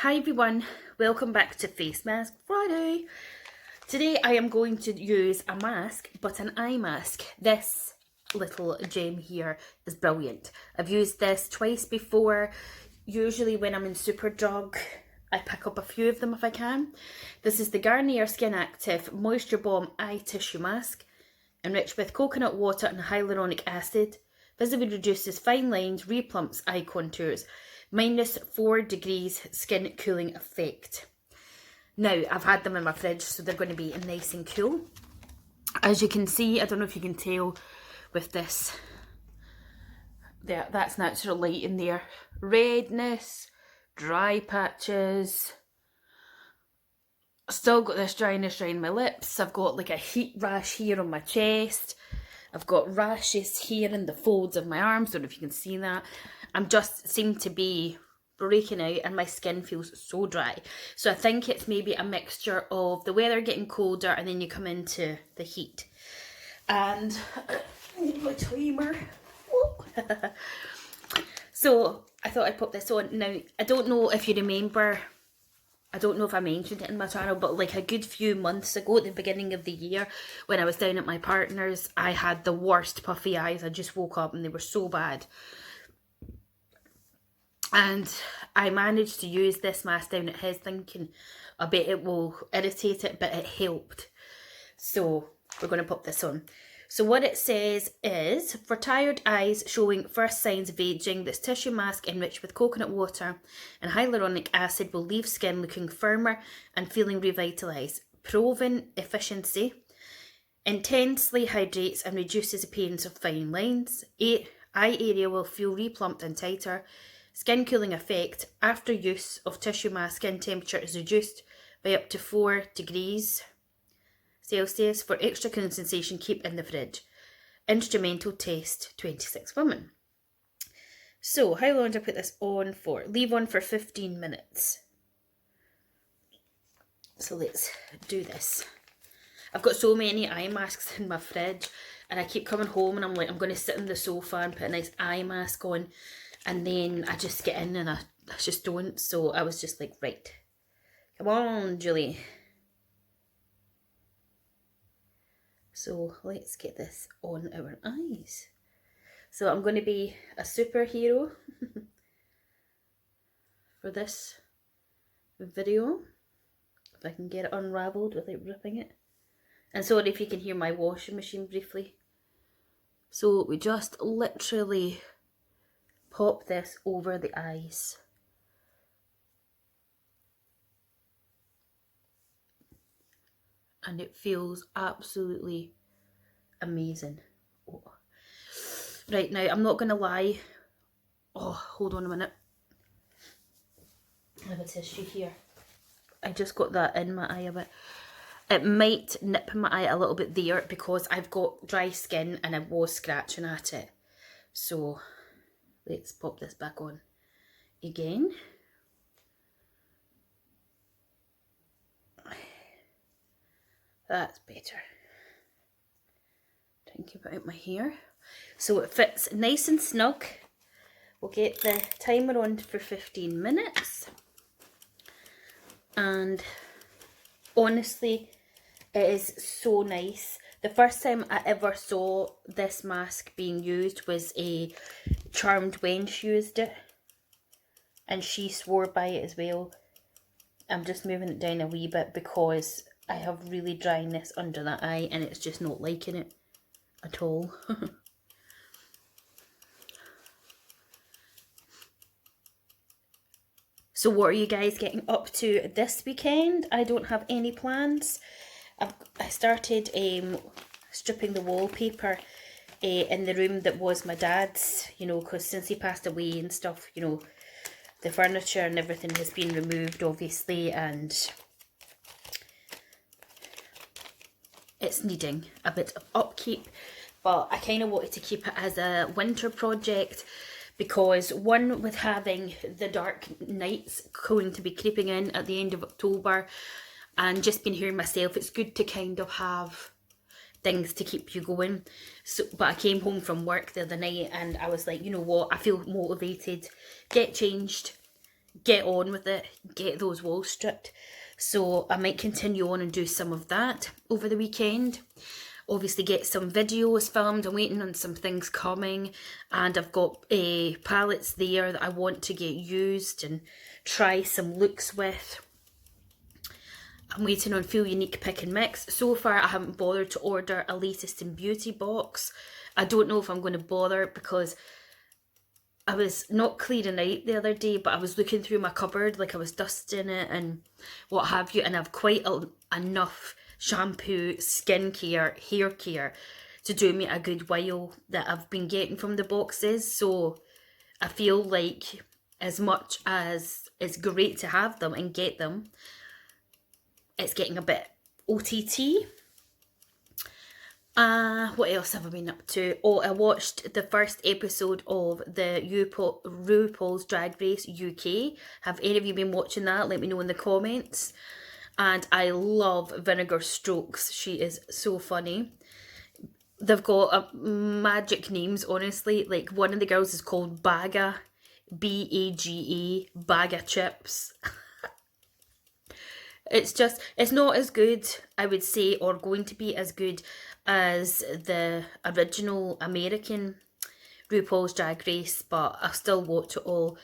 Hi everyone, welcome back to Facemask Friday. Today I am going to use a mask, but an eye mask. This little gem here is brilliant. I've used this twice before. Usually when I'm in Superdrug, I pick up a few of them if I can. This is the Garnier Skin Active Moisture Bomb Eye Tissue Mask, enriched with coconut water and hyaluronic acid. Visibly reduces fine lines, replumps eye contours. -4 degrees skin cooling effect. Now, I've had them in my fridge, so they're going to be nice and cool. As you can see, I don't know if you can tell with this. There, that's natural light in there. Redness, dry patches. Still got this dryness around my lips. I've got like a heat rash here on my chest. I've got rashes here in the folds of my arms. Don't know if you can see that. I'm just seem to be breaking out and my skin feels so dry. So I think it's maybe a mixture of the weather getting colder and then you come into the heat. And I need my timer. So I thought I'd put this on. Now, I don't know if you remember, I don't know if I mentioned it in my channel, but like a good few months ago at the beginning of the year when I was down at my partner's, I had the worst puffy eyes. I just woke up and they were so bad. And I managed to use this mask down at his, thinking I bet it will irritate it, but it helped. So we're going to pop this on. So what it says is, for tired eyes showing first signs of aging, this tissue mask enriched with coconut water and hyaluronic acid will leave skin looking firmer and feeling revitalised. Proven efficiency. Intensely hydrates and reduces appearance of fine lines. Eye area will feel replumped and tighter. Skin cooling effect. After use of tissue mask, skin temperature is reduced by up to 4 degrees Celsius. For extra cooling sensation, keep in the fridge. Instrumental test, 26 women. So, how long do I put this on for? Leave on for 15 minutes. So let's do this. I've got so many eye masks in my fridge and I keep coming home and I'm like, I'm going to sit on the sofa and put a nice eye mask on. And then I just get in and I just don't. So I was just like, right, come on, Julie. So let's get this on our eyes. So I'm going to be a superhero for this video. If I can get it unravelled without ripping it. And sorry if you can hear my washing machine briefly. So we just literally pop this over the eyes. And it feels absolutely amazing. Oh. Right, now I'm not going to lie. Oh, hold on a minute. I have a tissue here. I just got that in my eye a bit. It might nip my eye a little bit there because I've got dry skin and I was scratching at it. So let's pop this back on again. That's better. Try and keep it out my hair. So it fits nice and snug. We'll get the timer on for 15 minutes. And honestly, it is so nice. The first time I ever saw this mask being used was a charmed wench used it. And she swore by it as well. I'm just moving it down a wee bit because I have really dryness under that eye and it's just not liking it at all. So what are you guys getting up to this weekend? I don't have any plans. I started stripping the wallpaper in the room that was my dad's, you know, because since he passed away and stuff, you know, the furniture and everything has been removed obviously, and it's needing a bit of upkeep, but I kind of wanted to keep it as a winter project because one, with having the dark nights going to be creeping in at the end of October and just been here myself, it's good to kind of have things to keep you going. So, but I came home from work the other night and I was like, you know what, I feel motivated, get changed, get on with it, get those walls stripped. So I might continue on and do some of that over the weekend. Obviously get some videos filmed. I'm waiting on some things coming, and I've got palettes there that I want to get used and try some looks with. I'm waiting on Feel Unique Pick and Mix. So far I haven't bothered to order a Latest in Beauty box. I don't know if I'm going to bother, because I was not clearing out the other day, but I was looking through my cupboard, like I was dusting it and what have you, and I've quite enough shampoo, skincare, hair care to do me a good while that I've been getting from the boxes. So I feel like, as much as it's great to have them and get them, it's getting a bit OTT. What else have I been up to? Oh, I watched the first episode of the RuPaul's Drag Race UK. Have any of you been watching that? Let me know in the comments. And I love Vinegar Strokes. She is so funny. They've got magic names, honestly. Like, one of the girls is called Baga, Baga, Baga Chips. It's not as good, I would say, or going to be as good as the original American RuPaul's Drag Race, but I'll still watch it all.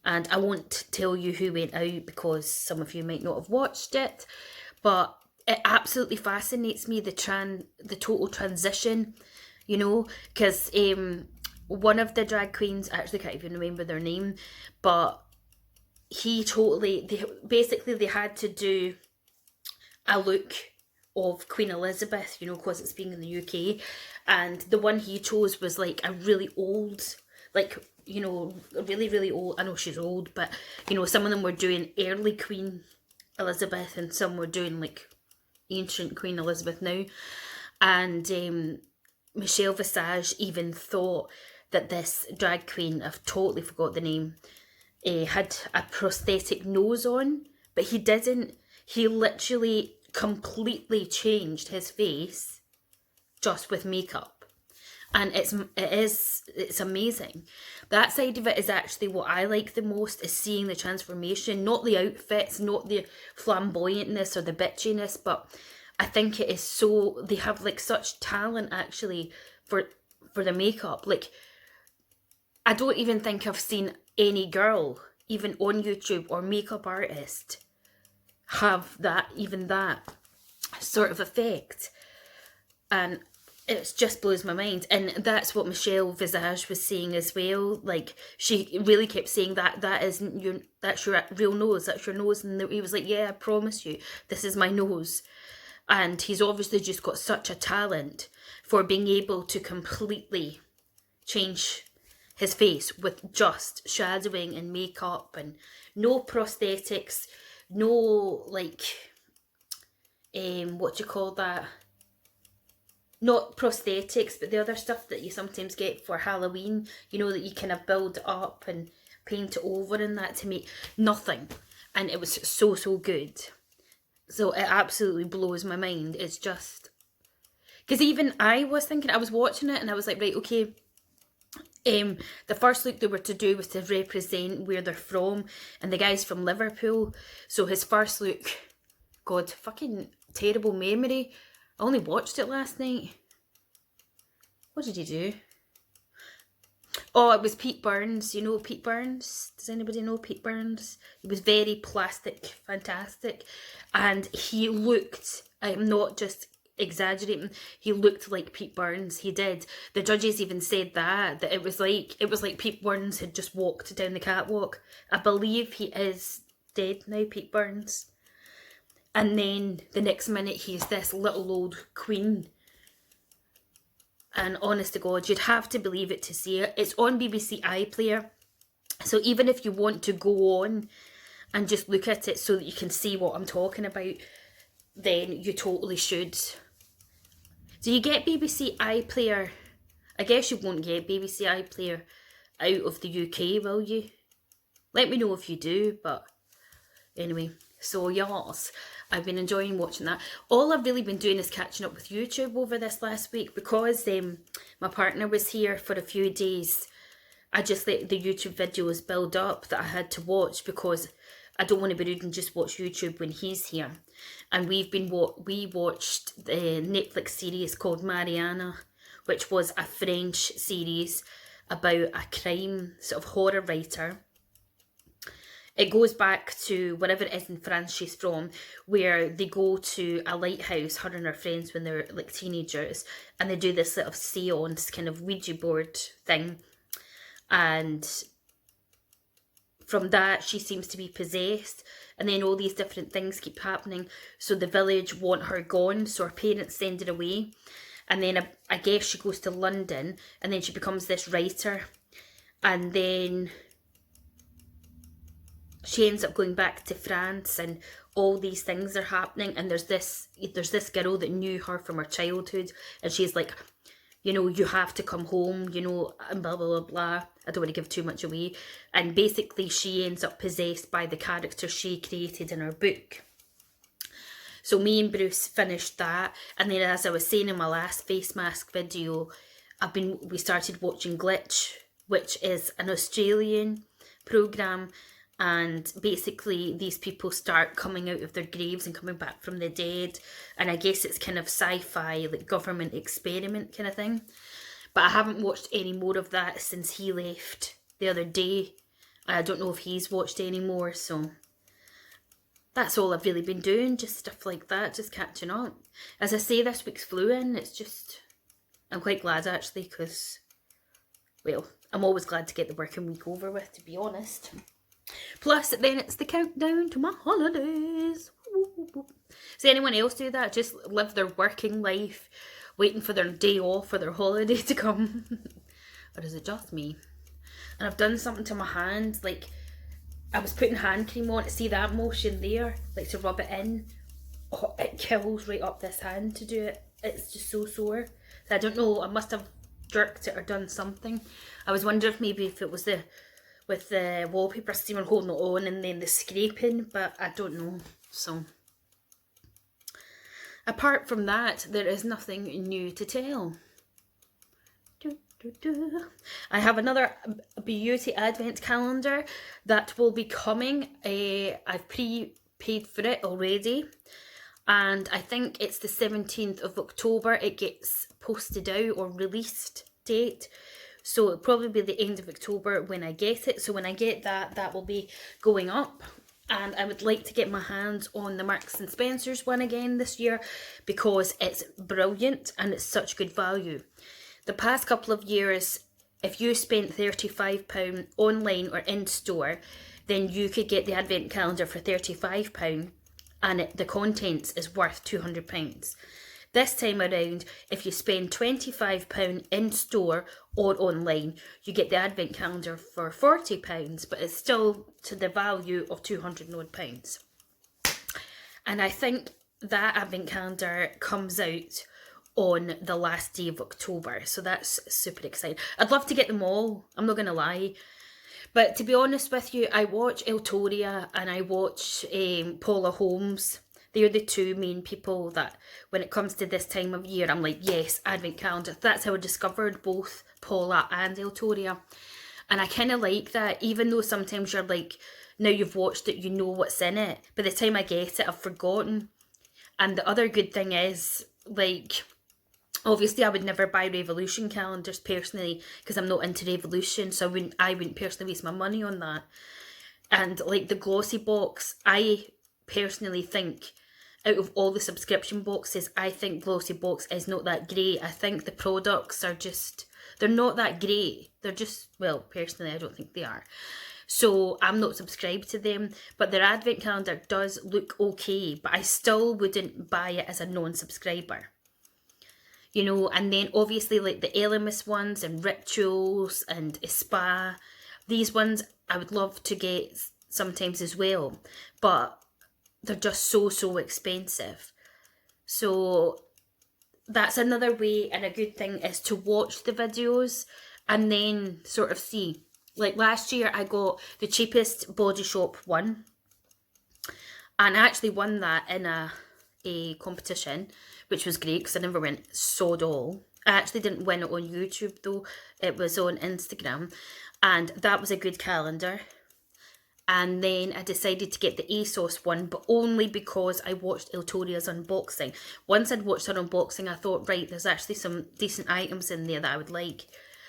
And I won't tell you who went out, because some of you might not have watched it, but it absolutely fascinates me, the total transition, you know, because one of the drag queens, I actually can't even remember their name, but they had to do a look of Queen Elizabeth, you know, because it's being in the UK, and the one he chose was like a really old, like, you know, really, really old. I know she's old, but, you know, some of them were doing early Queen Elizabeth and some were doing like ancient Queen Elizabeth now. And Michelle Visage even thought that this drag queen, I've totally forgot the name, had a prosthetic nose on, but he didn't. He literally completely changed his face just with makeup, and it's amazing. That side of it is actually what I like the most, is seeing the transformation, not the outfits, not the flamboyantness or the bitchiness, but I think it is so, they have like such talent actually for the makeup. Like, I don't even think I've seen any girl, even on YouTube, or makeup artist have that sort of effect. And it just blows my mind. And that's what Michelle Visage was saying as well. Like, she really kept saying that's your real nose, that's your nose. And he was like, yeah, I promise you, this is my nose. And he's obviously just got such a talent for being able to completely change his face with just shadowing and makeup and no prosthetics, no, like, what do you call that? Not prosthetics, but the other stuff that you sometimes get for Halloween, you know, that you kind of build up and paint it over and that to make nothing. And it was so, so good. So it absolutely blows my mind. It's just, because even I was watching it and I was like, right, okay, the first look they were to do was to represent where they're from, and the guy's from Liverpool, so his first look, God, fucking terrible memory, I only watched it last night. What did he do? Oh, it was Pete Burns. You know Pete Burns? Does anybody know Pete Burns? He was very plastic, fantastic, and he looked, I'm not just exaggerating, he looked like Pete Burns. He did. The judges even said that it was like Pete Burns had just walked down the catwalk. I believe he is dead now, Pete Burns. And then the next minute he's this little old queen. And honest to God, you'd have to believe it to see it. It's on BBC iPlayer. So even if you want to go on and just look at it so that you can see what I'm talking about, then you totally should. Do you get BBC iPlayer? I guess you won't get BBC iPlayer out of the UK, will you? Let me know if you do, but anyway, so yes, I've been enjoying watching that. All I've really been doing is catching up with YouTube over this last week, because my partner was here for a few days I just let the YouTube videos build up that I had to watch, because I don't want to be rude and just watch YouTube when he's here. And we watched the Netflix series called Mariana, which was a French series about a crime sort of horror writer. It goes back to wherever it is in France she's from, where they go to a lighthouse, her and her friends, when they're like teenagers, and they do this sort of seance kind of Ouija board thing. And from that, she seems to be possessed, and then all these different things keep happening. So the village want her gone, so her parents send her away. And then I guess she goes to London, and then she becomes this writer. And then she ends up going back to France, and all these things are happening. And there's this girl that knew her from her childhood, and she's like, you know, you have to come home, you know, and blah, blah, blah, blah. I don't want to give too much away. And basically she ends up possessed by the character she created in her book. So me and Bruce finished that. And then, as I was saying in my last face mask video, we started watching Glitch, which is an Australian programme. And basically these people start coming out of their graves and coming back from the dead. And I guess it's kind of sci-fi, like government experiment kind of thing. But I haven't watched any more of that since he left the other day. I don't know if he's watched any more, so that's all I've really been doing, just stuff like that, just catching up. As I say, this week's flew in, it's just, I'm quite glad actually, because, well, I'm always glad to get the working week over with, to be honest. Plus, then it's the countdown to my holidays. Does anyone else do that? Just live their working life, waiting for their day off or their holiday to come? Or is it just me? And I've done something to my hand, like, I was putting hand cream on, to see that motion there, like to rub it in. Oh, it kills right up this hand to do it. It's just so sore. So I don't know, I must have jerked it or done something. I was wondering if it was with the wallpaper steamer holding it on and then the scraping, but I don't know. So apart from that, there is nothing new to tell. I have another beauty advent calendar that will be coming. I've pre-paid for it already, and I think it's the 17th of October it gets posted out, or released date. So it'll probably be the end of October when I get it. So when I get that, that will be going up. And I would like to get my hands on the Marks and Spencer's one again this year, because it's brilliant and it's such good value. The past couple of years, if you spent £35 online or in store, then you could get the advent calendar for £35, and the contents is worth £200. This time around, if you spend £25 in store or online, you get the advent calendar for £40, but it's still to the value of £200 odd. And I think that advent calendar comes out on the last day of October, so that's super exciting. I'd love to get them all, I'm not going to lie. But to be honest with you, I watch Eltoria and I watch Paula Holmes. They're the two main people that, when it comes to this time of year, I'm like, yes, advent calendar. That's how I discovered both Paula and Eltoria. And I kind of like that, even though sometimes you're like, now you've watched it, you know what's in it. By the time I get it, I've forgotten. And the other good thing is, like, obviously I would never buy Revolution calendars personally, because I'm not into Revolution, so I wouldn't personally waste my money on that. And like the glossy box, I personally think, out of all the subscription boxes, I think glossy box is not that great. I think the products are just, they're not that great. They're just, well, personally I don't think they are. So I'm not subscribed to them, but their advent calendar does look okay, but I still wouldn't buy it as a non-subscriber. You know, and then obviously like the Elemis ones and Rituals and Spa, these ones I would love to get sometimes as well, but they're just so expensive. So that's another way, and a good thing is to watch the videos and then sort of see. Like last year I got the cheapest Body Shop one, and I actually won that in a competition, which was great because I never went sod all. I actually didn't win it on YouTube though, it was on Instagram, and that was a good calendar. And then I decided to get the ASOS one, but only because I watched Iltoria's unboxing. Once I'd watched her unboxing, I thought, right, there's actually some decent items in there that I would like.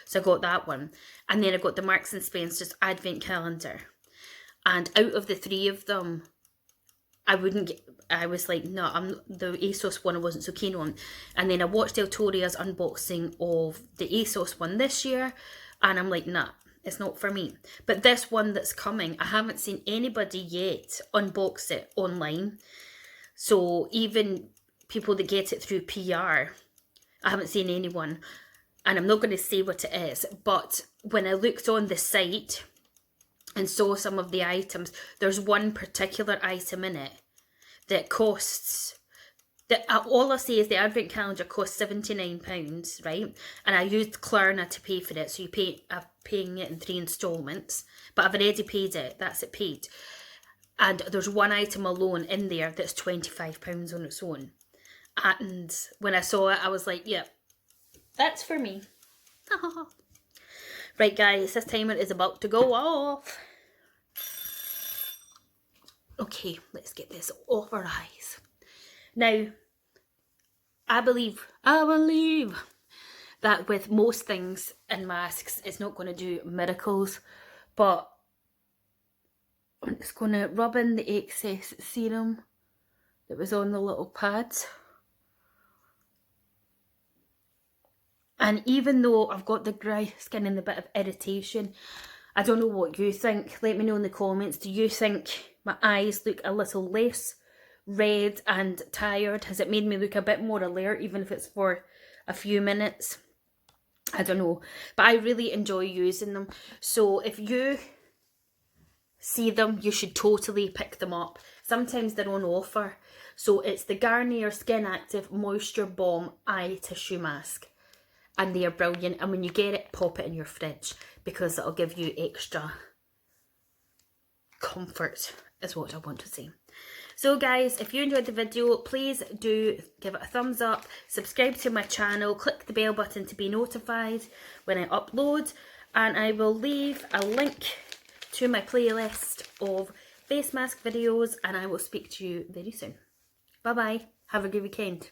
So I got that one. And then I got the Marks & Spencer's Advent Calendar. And out of the three of them, I was like, no, the ASOS one I wasn't so keen on. And then I watched Iltoria's unboxing of the ASOS one this year, and I'm like, nah, it's not for me. But this one that's coming, I haven't seen anybody yet unbox it online. So even people that get it through PR, I haven't seen anyone. And I'm not going to say what it is, but when I looked on the site and saw some of the items, there's one particular item in it that costs, all I say is the Advent Calendar costs £79, right? And I used Klarna to pay for it, so I'm paying it in 3 instalments. But I've already paid it, that's it paid. And there's one item alone in there that's £25 on its own. And when I saw it, I was like, yeah, that's for me. Right guys, this timer is about to go off. Okay, let's get this off our eyes. Now, I believe that with most things in masks, it's not going to do miracles, but it's going to rub in the excess serum that was on the little pads. And even though I've got the dry skin and a bit of irritation, I don't know what you think. Let me know in the comments. Do you think my eyes look a little less red and tired? Has it made me look a bit more alert, even if it's for a few minutes? I don't know, but I really enjoy using them. So if you see them, you should totally pick them up. Sometimes they're on offer. So it's the Garnier Skin Active Moisture Balm Eye Tissue Mask, and they are brilliant. And when you get it, pop it in your fridge, because it'll give you extra comfort, is what I want to say. So guys, if you enjoyed the video, please do give it a thumbs up, subscribe to my channel, click the bell button to be notified when I upload, and I will leave a link to my playlist of face mask videos, and I will speak to you very soon. Bye bye, have a good weekend.